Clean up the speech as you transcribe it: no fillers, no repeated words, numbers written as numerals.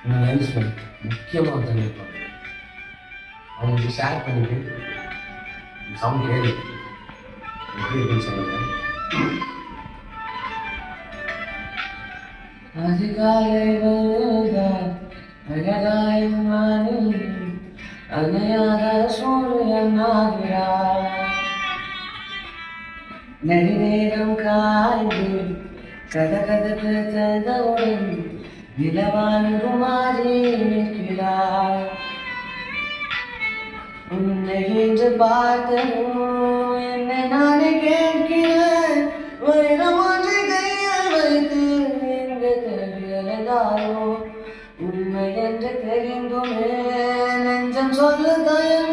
உங்கள் லைஃப் முக்கியமாக ஒருத்தங்க இருப்பாங்க. அவங்களுக்கு ஷேர் பண்ணிட்டு சவுண்ட் கேள்வி எப்படி இருக்குன்னு சொல்லுங்கள். அதிகாலை அழகாயும் அணையாத சூரியன் ஆகிறார். நெடுநேரம் காய்ந்து கதகதப்பு தந்தவுடன் நிலவானது மாறி நிற்கிறார். உன்னை என்று பார்த்ததும் என்னை நானே கேட்கிறேன். வைரம் ஒன்றை கையில் வைத்து எங்கு தெரியலதாயோ உண்மை என்று தெரிந்துமே நெஞ்சம் சொல்ல தயங்க